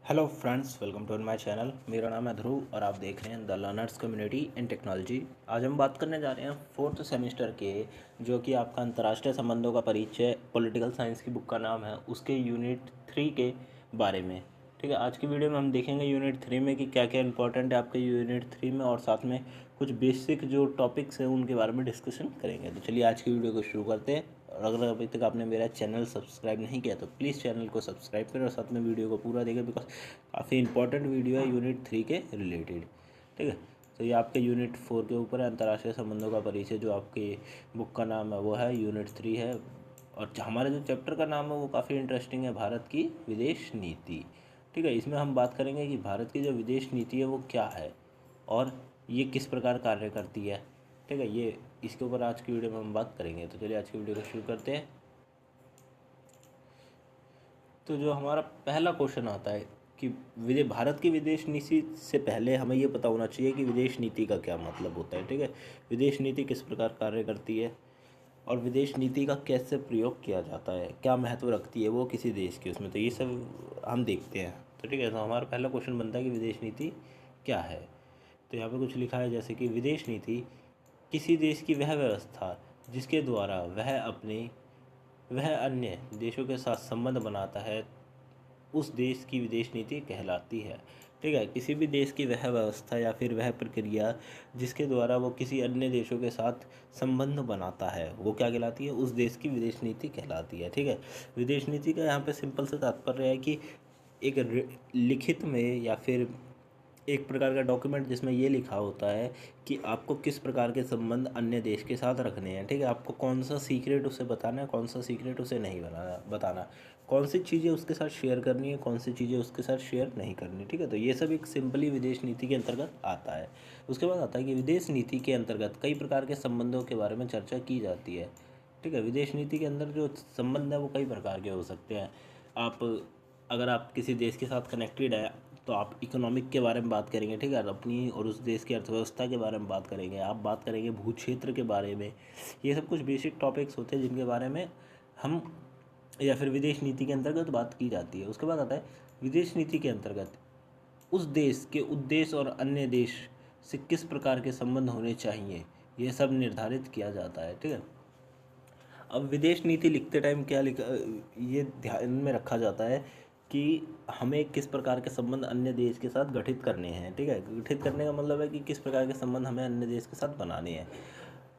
Hello friends, welcome to my channel. मेरा नाम है ध्रुव और आप देख रहे हैं the learners community in technology. आज हम बात करने जा रहे हैं फोर्थ सेमेस्टर के, जो कि आपका अंतर्राष्ट्रीय संबंधों का परिचय पॉलिटिकल साइंस की बुक का नाम है, उसके यूनिट 3 के बारे में। ठीक है, आज की वीडियो में हम देखेंगे यूनिट 3 में कि क्या क्या इंपॉर्टेंट है आपके यूनिट 3 में, और साथ में कुछ बेसिक जो टॉपिक्स हैं उनके बारे में डिस्कशन करेंगे। तो चलिए आज की वीडियो को शुरू करते हैं। और अगर अभी तक आपने मेरा चैनल सब्सक्राइब नहीं किया तो प्लीज़ चैनल को सब्सक्राइब करें और साथ में वीडियो को पूरा देखें, बिकॉज काफ़ी इंपॉर्टेंट वीडियो है यूनिट 3 के रिलेटेड। ठीक है, तो ये आपके यूनिट 4 के ऊपर है, अंतर्राष्ट्रीय संबंधों का परिचय। जो आपकी बुक का नाम है वो है यूनिट 3 है। और हमारे जो चैप्टर का नाम है वो काफ़ी इंटरेस्टिंग है, भारत की विदेश नीति। ठीक है, इसमें हम बात करेंगे कि भारत की जो विदेश नीति है वो क्या है और ये किस प्रकार कार्य करती है। ठीक है, ये इसके ऊपर आज की वीडियो में हम बात करेंगे। तो चलिए आज की वीडियो को शुरू करते हैं। तो जो हमारा पहला क्वेश्चन आता है कि भारत की विदेश नीति से पहले हमें ये पता होना चाहिए कि विदेश नीति का क्या मतलब होता है। ठीक है, विदेश नीति किस प्रकार कार्य करती है और विदेश नीति का कैसे प्रयोग किया जाता है, क्या महत्व रखती है वो किसी देश की उसमें, तो ये सब हम देखते हैं। तो ठीक है, तो हमारा पहला क्वेश्चन बनता है कि विदेश नीति क्या है। तो यहाँ पे कुछ लिखा है जैसे कि विदेश नीति किसी देश की वह व्यवस्था जिसके द्वारा वह अन्य देशों के साथ संबंध बनाता है, उस देश की विदेश नीति कहलाती है। ठीक है, किसी भी देश की वह व्यवस्था या फिर वह प्रक्रिया जिसके द्वारा वो किसी अन्य देशों के साथ संबंध बनाता है वो क्या कहलाती है, उस देश की विदेश नीति कहलाती है। ठीक है, विदेश नीति का यहाँ पे सिंपल से तात्पर्य है कि एक लिखित में या फिर एक प्रकार का डॉक्यूमेंट जिसमें ये लिखा होता है कि आपको किस प्रकार के संबंध अन्य देश के साथ रखने हैं। ठीक है, आपको कौन सा सीक्रेट उसे बताना है, कौन सा सीक्रेट उसे नहीं बताना, कौन सी चीज़ें उसके साथ शेयर करनी है, कौन सी चीज़ें उसके साथ शेयर नहीं करनी। ठीक है, तो ये सब एक सिंपली विदेश नीति के अंतर्गत आता है। उसके बाद आता है कि विदेश नीति के अंतर्गत कई प्रकार के संबंधों के बारे में चर्चा की जाती है। ठीक है, विदेश नीति के अंदर जो संबंध है वो कई प्रकार के हो सकते हैं। आप अगर आप किसी देश के साथ कनेक्टेड है तो आप इकोनॉमिक के बारे में बात करेंगे। ठीक है, अपनी और उस देश की अर्थव्यवस्था के बारे में बात करेंगे, आप बात करेंगे भू क्षेत्र के बारे में। ये सब कुछ बेसिक टॉपिक्स होते हैं जिनके बारे में हम या फिर विदेश नीति के अंतर्गत बात की जाती है। उसके बाद आता है विदेश नीति के अंतर्गत उस देश के उद्देश्य और अन्य देश से किस प्रकार के संबंध होने चाहिए, यह सब निर्धारित किया जाता है। ठीक है, अब विदेश नीति लिखते टाइम क्या लिखा, ये ध्यान में रखा जाता है कि हमें किस प्रकार के संबंध अन्य देश के साथ गठित करने हैं। ठीक है, गठित करने का मतलब है कि किस प्रकार के संबंध हमें अन्य देश के साथ बनाने हैं।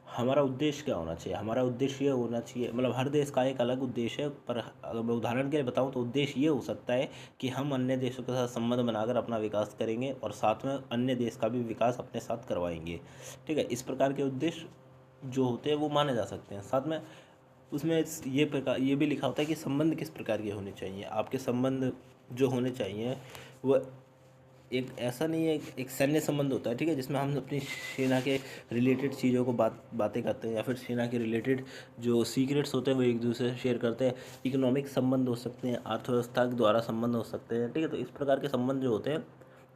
हमारा उद्देश्य क्या होना चाहिए, हमारा उद्देश्य ये होना चाहिए, मतलब हर देश का एक अलग उद्देश्य है, पर अगर मैं उदाहरण के लिए बताऊं तो उद्देश्य ये हो सकता है कि हम अन्य देशों के साथ संबंध बनाकर अपना विकास करेंगे और साथ में अन्य देश का भी विकास अपने साथ करवाएंगे। ठीक है, इस प्रकार के उद्देश्य जो होते हैं वो माने जा सकते हैं। साथ में उसमें ये भी लिखा होता है कि संबंध किस प्रकार के होने चाहिए। आपके संबंध जो होने चाहिए वो एक ऐसा नहीं है, एक सैन्य संबंध होता है। ठीक है, जिसमें हम अपनी सेना के रिलेटेड चीज़ों को बातें करते हैं, या फिर सेना के रिलेटेड जो सीक्रेट्स होते हैं वो एक दूसरे से शेयर करते हैं। इकोनॉमिक संबंध हो सकते हैं, अर्थव्यवस्था के द्वारा संबंध हो सकते हैं। ठीक है, तो इस प्रकार के संबंध जो होते हैं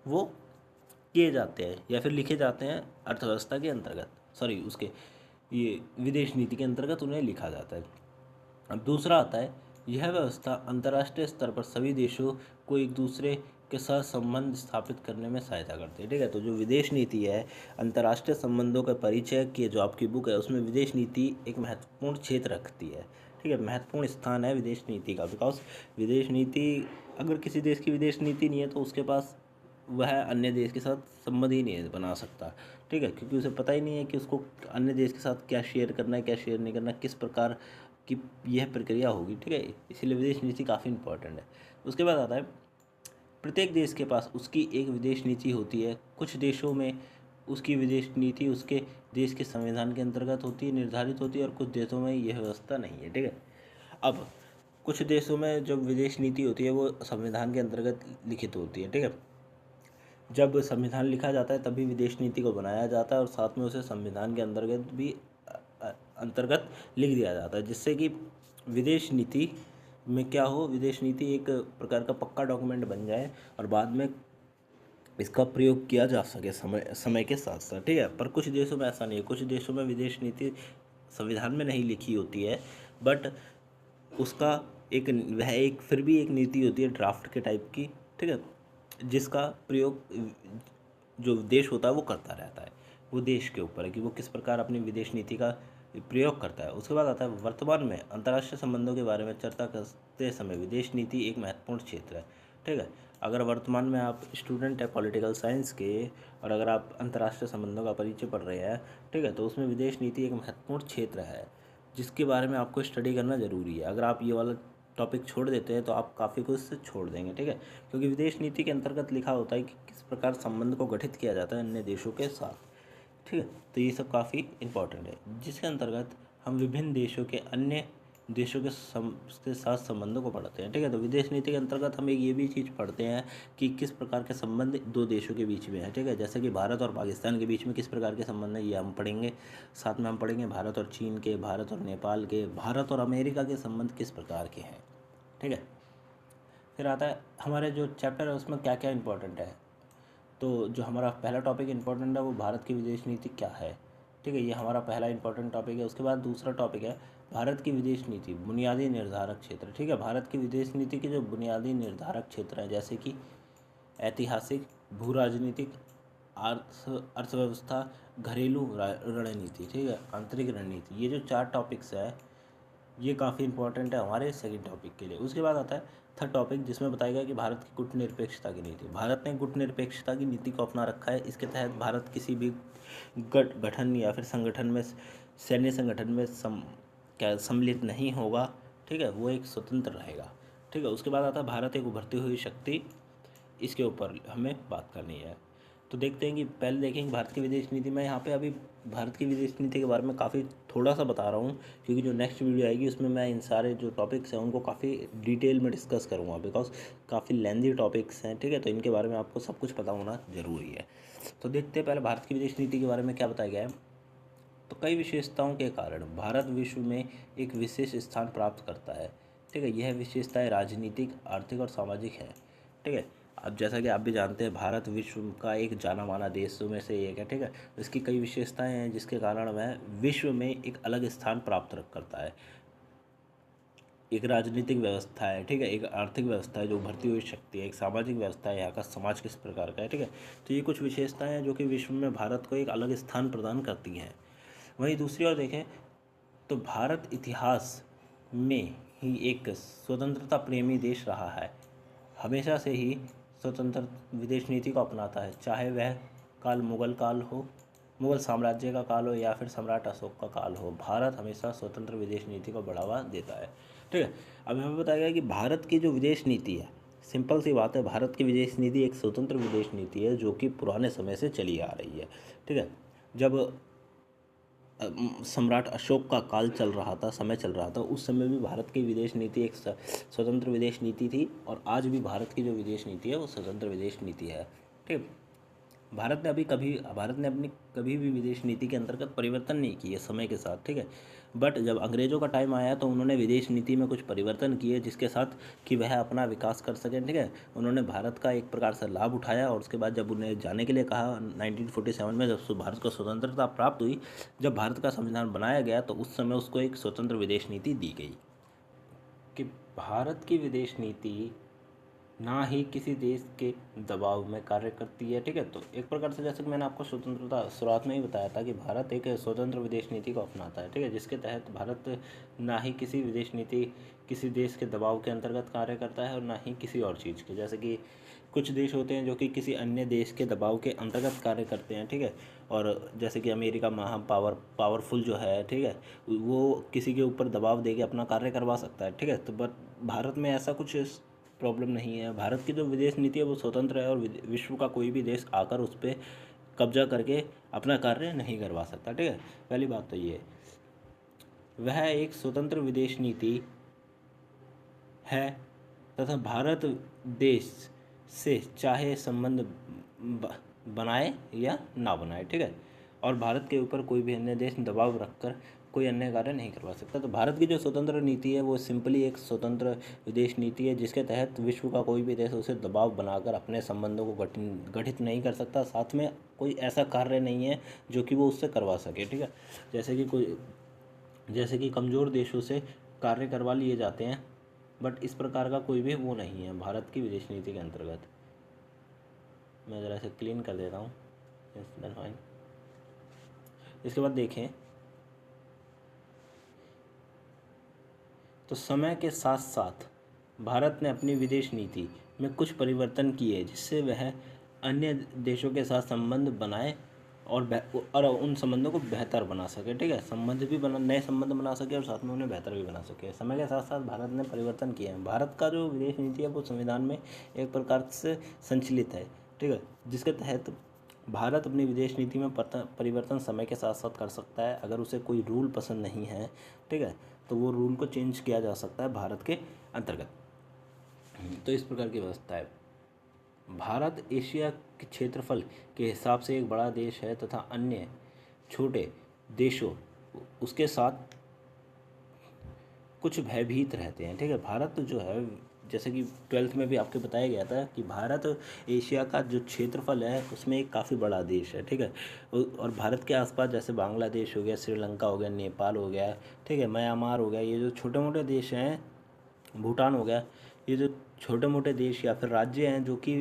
वो किए जाते हैं या फिर लिखे जाते हैं अर्थव्यवस्था के अंतर्गत, सॉरी उसके ये विदेश नीति के अंतर्गत उन्हें लिखा जाता है। अब दूसरा आता है, यह व्यवस्था अंतर्राष्ट्रीय स्तर पर सभी देशों को एक दूसरे के साथ संबंध स्थापित करने में सहायता करती है। ठीक है, तो जो विदेश नीति है, अंतर्राष्ट्रीय संबंधों का परिचय की जो आपकी बुक है उसमें विदेश नीति एक महत्वपूर्ण क्षेत्र रखती है। ठीक है, महत्वपूर्ण स्थान है विदेश नीति का, बिकॉज विदेश नीति, अगर किसी देश की विदेश नीति नहीं है तो उसके पास वह अन्य देश के साथ संबंध ही नहीं बना सकता। ठीक है, क्योंकि उसे पता ही नहीं है कि उसको अन्य देश के साथ क्या शेयर करना है, क्या शेयर नहीं करना, किस प्रकार की यह प्रक्रिया होगी। ठीक है, इसीलिए विदेश नीति काफ़ी इंपॉर्टेंट है। उसके बाद आता है, प्रत्येक देश के पास उसकी एक विदेश नीति होती है। कुछ देशों में उसकी विदेश नीति उसके देश के संविधान के अंतर्गत होती है, निर्धारित होती है, और कुछ देशों में यह व्यवस्था नहीं है। ठीक है, अब कुछ देशों में जो विदेश नीति होती है वो संविधान के अंतर्गत लिखित होती है। ठीक है, जब संविधान लिखा जाता है तभी विदेश नीति को बनाया जाता है और साथ में उसे संविधान के अंतर्गत भी अंतर्गत लिख दिया जाता है, जिससे कि विदेश नीति में क्या हो, विदेश नीति एक प्रकार का पक्का डॉक्यूमेंट बन जाए और बाद में इसका प्रयोग किया जा सके समय समय के साथ साथ। ठीक है, पर कुछ देशों में ऐसा नहीं है, कुछ देशों में विदेश नीति संविधान में नहीं लिखी होती है, बट उसका एक वह एक फिर भी एक नीति होती है ड्राफ्ट के टाइप की। ठीक है, जिसका प्रयोग जो देश होता है वो करता रहता है। वो देश के ऊपर है कि वो किस प्रकार अपनी विदेश नीति का प्रयोग करता है। उसके बाद आता है वर्तमान में अंतर्राष्ट्रीय संबंधों के बारे में चर्चा करते समय विदेश नीति एक महत्वपूर्ण क्षेत्र है। ठीक है, अगर वर्तमान में आप स्टूडेंट है पॉलिटिकल साइंस के और अगर आप अंतर्राष्ट्रीय संबंधों का परिचय पढ़ रहे हैं, ठीक है, तो उसमें विदेश नीति एक महत्वपूर्ण क्षेत्र है जिसके बारे में आपको स्टडी करना ज़रूरी है। अगर आप ये वाला टॉपिक छोड़ देते हैं तो आप काफ़ी कुछ से छोड़ देंगे। ठीक है, क्योंकि विदेश नीति के अंतर्गत लिखा होता है कि किस प्रकार संबंध को गठित किया जाता है अन्य देशों के साथ। ठीक है, तो ये सब काफ़ी इम्पोर्टेंट है जिसके अंतर्गत हम विभिन्न देशों के अन्य देशों के साथ संबंधों को पढ़ते हैं। ठीक है, तो विदेश नीति के अंतर्गत हम एक ये भी चीज़ पढ़ते हैं कि किस प्रकार के संबंध दो देशों के बीच में है। ठीक है, जैसे कि भारत और पाकिस्तान के बीच में किस प्रकार के संबंध है ये हम पढ़ेंगे। साथ में हम पढ़ेंगे भारत और चीन के, भारत और नेपाल के, भारत और अमेरिका के संबंध किस प्रकार के हैं। ठीक है, फिर आता है हमारे जो चैप्टर है उसमें क्या क्या इंपॉर्टेंट है। तो जो हमारा पहला टॉपिक इंपॉर्टेंट है वो भारत की विदेश नीति क्या है। ठीक है, ये हमारा पहला इंपॉर्टेंट टॉपिक है। उसके बाद दूसरा टॉपिक है भारत की विदेश नीति बुनियादी निर्धारक क्षेत्र। ठीक है, भारत की विदेश नीति के जो बुनियादी निर्धारक क्षेत्र हैं जैसे कि ऐतिहासिक, भू राजनीतिक, अर्थव्यवस्था, घरेलू रणनीति, ठीक है, आंतरिक रणनीति, ये जो 4 टॉपिक्स है ये काफ़ी इंपॉर्टेंट है हमारे सेकंड टॉपिक के लिए। उसके बाद आता है थर्ड टॉपिक जिसमें बताया गया कि भारत की गुटनिरपेक्षता की नीति। भारत ने गुटनिरपेक्षता की नीति को अपना रखा है। इसके तहत भारत किसी भी गठन या फिर संगठन में, सैन्य संगठन में सम्मिलित नहीं होगा। ठीक है, वो एक स्वतंत्र रहेगा। ठीक है, उसके बाद आता है भारत एक उभरती हुई शक्ति, इसके ऊपर हमें बात करनी है। तो देखते हैं कि पहले देखेंगे भारत की विदेश नीति में। यहाँ पे अभी भारत की विदेश नीति के बारे में काफ़ी थोड़ा सा बता रहा हूँ क्योंकि जो नेक्स्ट वीडियो आएगी उसमें मैं इन सारे जो टॉपिक्स हैं उनको काफ़ी डिटेल में डिस्कस करूँगा बिकॉज काफ़ी लेंदी टॉपिक्स हैं। ठीक है, तो इनके बारे में आपको सब कुछ पता होना ज़रूरी है। तो देखते हैं पहले भारत की विदेश नीति के बारे में क्या बताया गया है। तो कई विशेषताओं के कारण भारत विश्व में एक विशेष स्थान प्राप्त करता है। ठीक है, यह विशेषताएं राजनीतिक, आर्थिक और सामाजिक है। ठीक है, अब जैसा कि आप भी जानते हैं भारत विश्व का एक जाना माना देशों में से एक है। ठीक है, इसकी कई विशेषताएं हैं जिसके कारण वह विश्व में एक अलग स्थान प्राप्त करता है। एक राजनीतिक व्यवस्था है, ठीक है, एक आर्थिक व्यवस्था है जो उभरती हुई शक्ति है, एक सामाजिक व्यवस्था है, यहाँ का समाज किस प्रकार का है। ठीक है, तो ये कुछ विशेषताएं हैं जो कि विश्व में भारत को एक अलग स्थान प्रदान करती हैं। वहीं दूसरी ओर देखें तो भारत इतिहास में ही एक स्वतंत्रता प्रेमी देश रहा है। हमेशा से ही स्वतंत्र विदेश नीति को अपनाता है, चाहे वह काल मुगल काल हो, मुगल साम्राज्य का काल हो या फिर सम्राट अशोक का काल हो। भारत हमेशा स्वतंत्र विदेश नीति को बढ़ावा देता है। ठीक है, अब हमें बताया गया कि भारत की जो विदेश नीति है, सिंपल सी बात है, भारत की विदेश नीति एक स्वतंत्र विदेश नीति है जो कि पुराने समय से चली आ रही है। ठीक है, जब सम्राट अशोक का काल चल रहा था, समय चल रहा था, उस समय भी भारत की विदेश नीति एक स्वतंत्र विदेश नीति थी और आज भी भारत की जो विदेश नीति है वो स्वतंत्र विदेश नीति है। ठीक, भारत ने अपनी कभी भी विदेश नीति के अंतर्गत परिवर्तन नहीं किए समय के साथ। ठीक है, बट जब अंग्रेज़ों का टाइम आया तो उन्होंने विदेश नीति में कुछ परिवर्तन किए जिसके साथ कि वह अपना विकास कर सकें। ठीक है, उन्होंने भारत का एक प्रकार से लाभ उठाया और उसके बाद जब उन्हें जाने के लिए कहा 1947 में, जब भारत को स्वतंत्रता प्राप्त हुई, जब भारत का संविधान बनाया गया तो उस समय उसको एक स्वतंत्र विदेश नीति दी गई कि भारत की विदेश नीति ना ही किसी देश के दबाव में कार्य करती है। ठीक है, तो एक प्रकार से जैसे कि मैंने आपको स्वतंत्रता शुरुआत में ही बताया था कि भारत एक स्वतंत्र विदेश नीति को अपनाता है। ठीक है, जिसके तहत भारत ना ही किसी विदेश नीति किसी देश के दबाव के अंतर्गत कार्य करता है और ना ही किसी और चीज़ के। जैसे कि कुछ देश होते हैं जो कि किसी अन्य देश के दबाव के अंतर्गत कार्य करते हैं। ठीक है, और जैसे कि अमेरिका पावरफुल जो है, ठीक है, वो किसी के ऊपर दबाव दे के अपना कार्य करवा सकता है। ठीक है, तो बट भारत में ऐसा कुछ प्रॉब्लम नहीं है। भारत की जो विदेश नीति है वो स्वतंत्र है और विश्व का कोई भी देश आकर उस पर कब्जा करके अपना कार्य नहीं करवा सकता। ठीक है, पहली बात तो ये वह एक स्वतंत्र विदेश नीति है तथा भारत देश से चाहे संबंध बनाए या ना बनाए। ठीक है, और भारत के ऊपर कोई भी अन्य देश दबाव रखकर कोई अन्य कार्य नहीं करवा सकता। तो भारत की जो स्वतंत्र नीति है वो सिंपली एक स्वतंत्र विदेश नीति है जिसके तहत विश्व का कोई भी देश उसे दबाव बनाकर अपने संबंधों को गठित नहीं कर सकता। साथ में कोई ऐसा कार्य नहीं है जो कि वो उससे करवा सके। ठीक है, जैसे कि कमज़ोर देशों से कार्य करवा लिए जाते हैं, बट इस प्रकार का कोई भी वो नहीं है भारत की विदेश नीति के अंतर्गत। मैं ज़रा इसे क्लीन कर देता हूँ। Then fine. इसके बाद देखें तो समय के साथ साथ भारत ने अपनी विदेश नीति में कुछ परिवर्तन किए जिससे वह अन्य देशों के साथ संबंध बनाए और उन संबंधों को बेहतर बना सके। ठीक है, संबंध भी बना, नए संबंध बना सके और साथ में उन्हें बेहतर भी बना सके। समय के साथ साथ भारत ने परिवर्तन किए हैं। भारत का जो विदेश नीति है वो संविधान में एक प्रकार से संचालित है। ठीक है, जिसके तहत भारत अपनी विदेश नीति में परिवर्तन समय के साथ साथ कर सकता है। अगर उसे कोई रूल पसंद नहीं है, ठीक है, तो वो रूल को चेंज किया जा सकता है भारत के अंतर्गत। तो इस प्रकार की व्यवस्था है। भारत एशिया के क्षेत्रफल के हिसाब से एक बड़ा देश है तथा अन्य छोटे देशों उसके साथ कुछ भयभीत रहते हैं। ठीक है, भारत जो है, जैसे कि 12th में भी आपको बताया गया था कि भारत एशिया का जो क्षेत्रफल है उसमें एक काफ़ी बड़ा देश है। ठीक है, और भारत के आसपास जैसे बांग्लादेश हो गया, श्रीलंका हो गया, नेपाल हो गया, ठीक है, म्यांमार हो गया, ये जो छोटे मोटे देश हैं, भूटान हो गया, ये जो छोटे मोटे देश या फिर राज्य हैं जो कि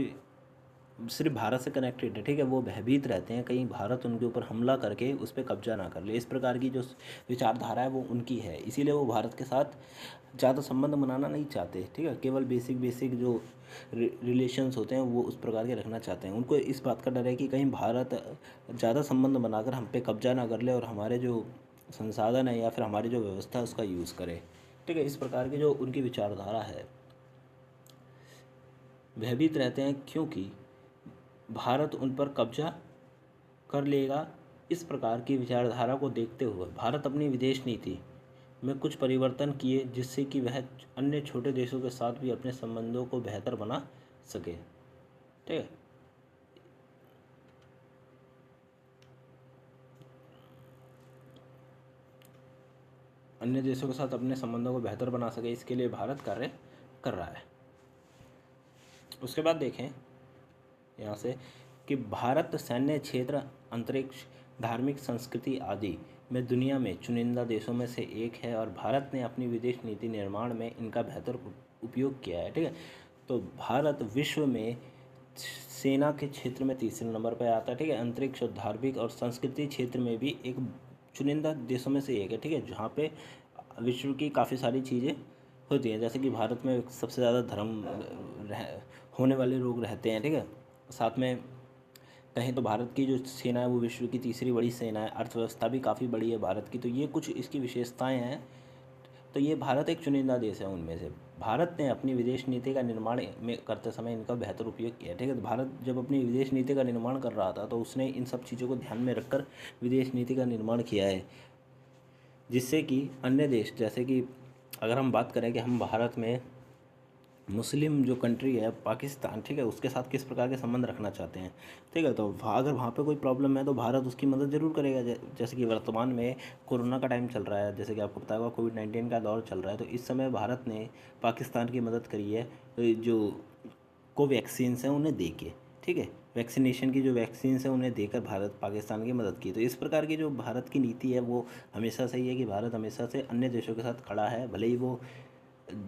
सिर्फ भारत से कनेक्टेड है, ठीक है, वो भयभीत रहते हैं कहीं भारत उनके ऊपर हमला करके उस पर कब्जा ना कर ले। इस प्रकार की जो विचारधारा है वो उनकी है, इसीलिए वो भारत के साथ ज़्यादा संबंध बनाना नहीं चाहते। ठीक है, केवल बेसिक जो रिलेशंस होते हैं वो उस प्रकार के रखना चाहते हैं। उनको इस बात का डर है कि कहीं भारत ज़्यादा संबंध बनाकर हम पे कब्जा ना कर ले और हमारे जो संसाधन है या फिर हमारी जो व्यवस्था है उसका यूज़ करे। ठीक है, इस प्रकार की जो उनकी विचारधारा है, भयभीत रहते हैं क्योंकि भारत उन पर कब्जा कर लेगा। इस प्रकार की विचारधारा को देखते हुए भारत अपनी विदेश नीति में कुछ परिवर्तन किए जिससे कि वह अन्य छोटे देशों के साथ भी अपने संबंधों को बेहतर बना सके। ठीक है, अन्य देशों के साथ अपने संबंधों को बेहतर बना सके, इसके लिए भारत कार्य कर रहा है। उसके बाद देखें यहाँ से कि भारत सैन्य क्षेत्र, अंतरिक्ष, धार्मिक संस्कृति आदि में दुनिया में चुनिंदा देशों में से एक है और भारत ने अपनी विदेश नीति निर्माण में इनका बेहतर उपयोग किया है। ठीक है, तो भारत विश्व में सेना के क्षेत्र में तीसरे नंबर पर आता है। ठीक है, अंतरिक्ष और धार्मिक और संस्कृति क्षेत्र में भी एक चुनिंदा देशों में से एक है। ठीक है, जहाँ पे विश्व की काफ़ी सारी चीज़ें होती हैं, जैसे कि भारत में सबसे ज़्यादा धर्म होने वाले लोग रहते हैं। ठीक है, साथ में कहें तो भारत की जो सेना है वो विश्व की तीसरी बड़ी सेना है, अर्थव्यवस्था भी काफ़ी बड़ी है भारत की, तो ये कुछ इसकी विशेषताएं हैं। तो ये भारत एक चुनिंदा देश है उनमें से। भारत ने अपनी विदेश नीति का निर्माण में करते समय इनका बेहतर उपयोग किया। ठीक है, तो भारत जब अपनी विदेश नीति का निर्माण कर रहा था तो उसने इन सब चीज़ों को ध्यान में रखकर विदेश नीति का निर्माण किया है, जिससे कि अन्य देश, जैसे कि अगर हम बात करें कि हम भारत में मुस्लिम जो कंट्री है पाकिस्तान, ठीक है, उसके साथ किस प्रकार के संबंध रखना चाहते हैं। ठीक है, तो अगर वहाँ पे कोई प्रॉब्लम है तो भारत उसकी मदद ज़रूर करेगा। जैसे कि वर्तमान में कोरोना का टाइम चल रहा है, जैसे कि आपको पता होगा कोविड-19 का दौर चल रहा है, तो इस समय भारत ने पाकिस्तान की मदद करी है जो कोवैक्सीन्स हैं उन्हें दे के। ठीक है, वैक्सीनेशन की जो वैक्सीन्स हैं उन्हें देकर भारत पाकिस्तान की मदद की। तो इस प्रकार की जो भारत की नीति है वो हमेशा सही है कि भारत हमेशा से अन्य देशों के साथ खड़ा है, भले ही वो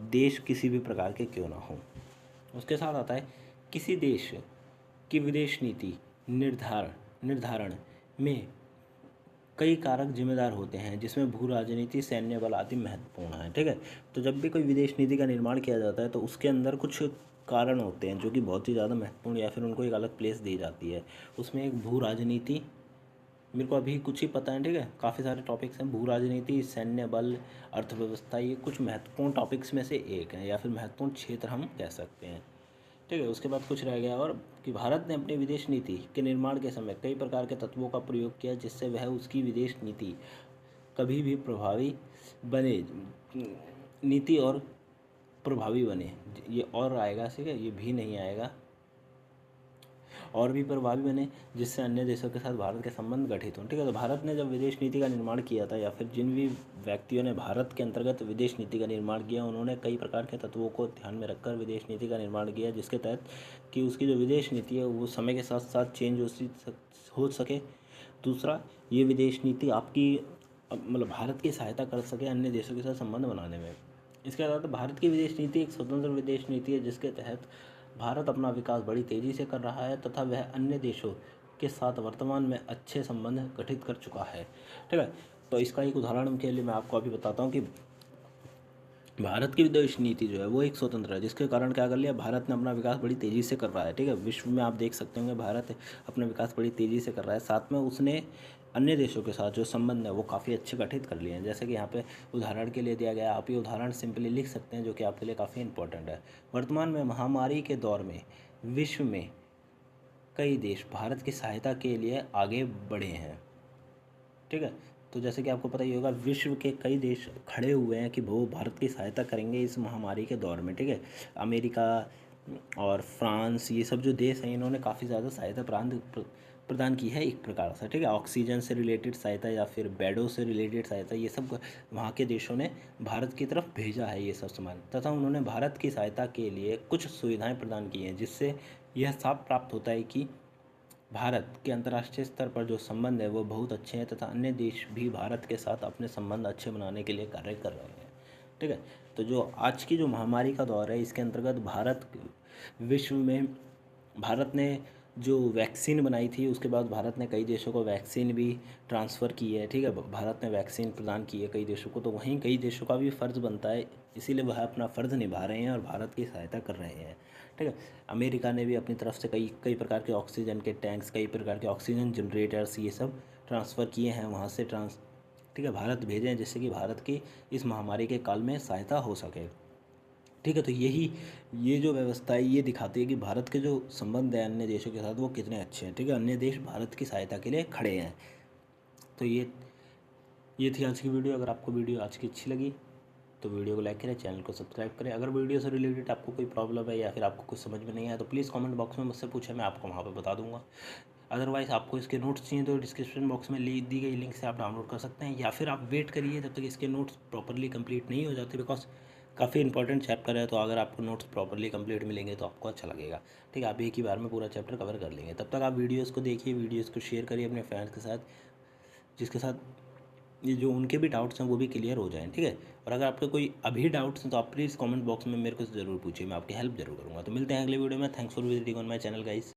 देश किसी भी प्रकार के क्यों ना हो। उसके साथ आता है किसी देश की विदेश नीति निर्धारण में कई कारक जिम्मेदार होते हैं, जिसमें भू राजनीति, सैन्य बल आदि महत्वपूर्ण है। ठीक है, तो जब भी कोई विदेश नीति का निर्माण किया जाता है तो उसके अंदर कुछ कारण होते हैं जो कि बहुत ही ज़्यादा महत्वपूर्ण या फिर उनको एक अलग प्लेस दी जाती है। उसमें एक भू राजनीति, मेरे को अभी कुछ ही पता है। ठीक है, काफ़ी सारे टॉपिक्स हैं। भू राजनीति, सैन्य बल, अर्थव्यवस्था, ये कुछ महत्वपूर्ण टॉपिक्स में से एक है या फिर महत्वपूर्ण क्षेत्र हम कह सकते हैं। ठीक है, उसके बाद कुछ रह गया और कि भारत ने अपनी विदेश नीति के निर्माण के समय कई प्रकार के तत्वों का प्रयोग किया जिससे वह उसकी विदेश नीति कभी भी प्रभावी बने, नीति और प्रभावी बने। ये और आएगा, ठीक है, ये भी नहीं आएगा, और भी प्रभावी बने जिससे अन्य देशों के साथ भारत के संबंध गठित हों। ठीक है, तो भारत ने जब विदेश नीति का निर्माण किया था या फिर जिन भी व्यक्तियों ने भारत के अंतर्गत विदेश नीति का निर्माण किया उन्होंने कई प्रकार के तत्वों को ध्यान में रखकर विदेश नीति का निर्माण किया, जिसके तहत कि उसकी जो विदेश नीति है वो समय के साथ साथ चेंज हो सके। दूसरा, ये विदेश नीति आपकी मतलब भारत की सहायता कर सके अन्य देशों के साथ संबंध बनाने में। इसके अलावा भारत की विदेश नीति एक स्वतंत्र विदेश नीति है जिसके तहत भारत अपना विकास बड़ी तेज़ी से कर रहा है तथा वह अन्य देशों के साथ वर्तमान में अच्छे संबंध गठित कर चुका है। ठीक है, तो इसका एक उदाहरण के लिए मैं आपको अभी बताता हूँ कि भारत की विदेश नीति जो है वो एक स्वतंत्र है, जिसके कारण क्या कर लिया, भारत ने अपना विकास बड़ी तेज़ी से कर रहा है। ठीक है, विश्व में आप देख सकते होंगे भारत अपना विकास बड़ी तेज़ी से कर रहा है, साथ में उसने अन्य देशों के साथ जो संबंध है वो काफ़ी अच्छे गठित कर लिए हैं। जैसे कि यहाँ पे उदाहरण के लिए दिया गया है, आप ये उदाहरण सिंपली लिख सकते हैं जो कि आपके लिए काफ़ी इंपॉर्टेंट है। वर्तमान में महामारी के दौर में विश्व में कई देश भारत की सहायता के लिए आगे बढ़े हैं। ठीक है, तो जैसे कि आपको पता ही होगा, विश्व के कई देश खड़े हुए हैं कि वो भारत की सहायता करेंगे इस महामारी के दौर में। ठीक है, अमेरिका और फ्रांस, ये सब जो देश हैं इन्होंने काफ़ी ज़्यादा सहायता प्रदान की है एक प्रकार से। ठीक है, ऑक्सीजन से रिलेटेड सहायता या फिर बेडों से रिलेटेड सहायता, ये सब वहाँ के देशों ने भारत की तरफ भेजा है ये सब सामान, तथा उन्होंने भारत की सहायता के लिए कुछ सुविधाएं प्रदान की हैं, जिससे यह साफ प्राप्त होता है कि भारत के अंतर्राष्ट्रीय स्तर पर जो संबंध है वो बहुत अच्छे हैं तथा अन्य देश भी भारत के साथ अपने संबंध अच्छे बनाने के लिए कार्य कर रहे हैं। ठीक है, तो जो आज की जो महामारी का दौर है इसके अंतर्गत विश्व में भारत ने जो वैक्सीन बनाई थी, उसके बाद भारत ने कई देशों को वैक्सीन भी ट्रांसफ़र की है। ठीक है, भारत ने वैक्सीन प्रदान की है कई देशों को, तो वहीं कई देशों का भी फ़र्ज़ बनता है, इसीलिए वह अपना फ़र्ज़ निभा रहे हैं और भारत की सहायता कर रहे हैं। ठीक है, अमेरिका ने भी अपनी तरफ से कई कई प्रकार के ऑक्सीजन के टैंक्स, कई प्रकार के ऑक्सीजन जनरेटर्स, ये सब ट्रांसफ़र किए हैं वहाँ से ठीक है, भारत भेजे हैं, जिससे कि भारत की इस महामारी के काल में सहायता हो सके। ठीक है, तो ये जो व्यवस्था है ये दिखाती है कि भारत के जो संबंध है अन्य देशों के साथ वो कितने अच्छे हैं। ठीक है, अन्य देश भारत की सहायता के लिए खड़े हैं। तो ये थी आज की वीडियो। अगर आपको वीडियो आज की अच्छी लगी तो वीडियो को लाइक करें, चैनल को सब्सक्राइब करें। अगर वीडियो से रिलेटेड आपको कोई प्रॉब्लम है या फिर आपको कुछ समझ में नहीं आया तो प्लीज़ कमेंट बॉक्स में मुझसे पूछें, मैं आपको वहाँ पर बता दूंगा। अदरवाइज़ आपको इसके नोट्स चाहिए तो डिस्क्रिप्शन बॉक्स में दी गई लिंक से आप डाउनलोड कर सकते हैं, या फिर आप वेट करिए जब तक इसके नोट्स प्रॉपरली कंप्लीट नहीं हो जाते, बिकॉज काफ़ी इंपॉर्टेंट चैप्टर है। तो अगर आपको नोट्स प्रॉपरली कंप्लीट मिलेंगे तो आपको अच्छा लगेगा। ठीक है, आप एक ही बार में पूरा चैप्टर कवर कर लेंगे। तब तक आप वीडियोज़ को देखिए, वीडियोज़ को शेयर करिए अपने फ्रेंड्स के साथ, जिसके साथ ये जो उनके भी डाउट्स हैं वो भी क्लियर हो जाएं। ठीक है, और अगर आपके कोई अभी डाउट्स हैं तो आप प्लीज़ कमेंट बॉक्स में मेरे को ज़रूर पूछिए, मैं आपकी हेल्प ज़रूर करूँगा। तो मिलते हैं अगले वीडियो में। Thanks for visiting on my channel guys.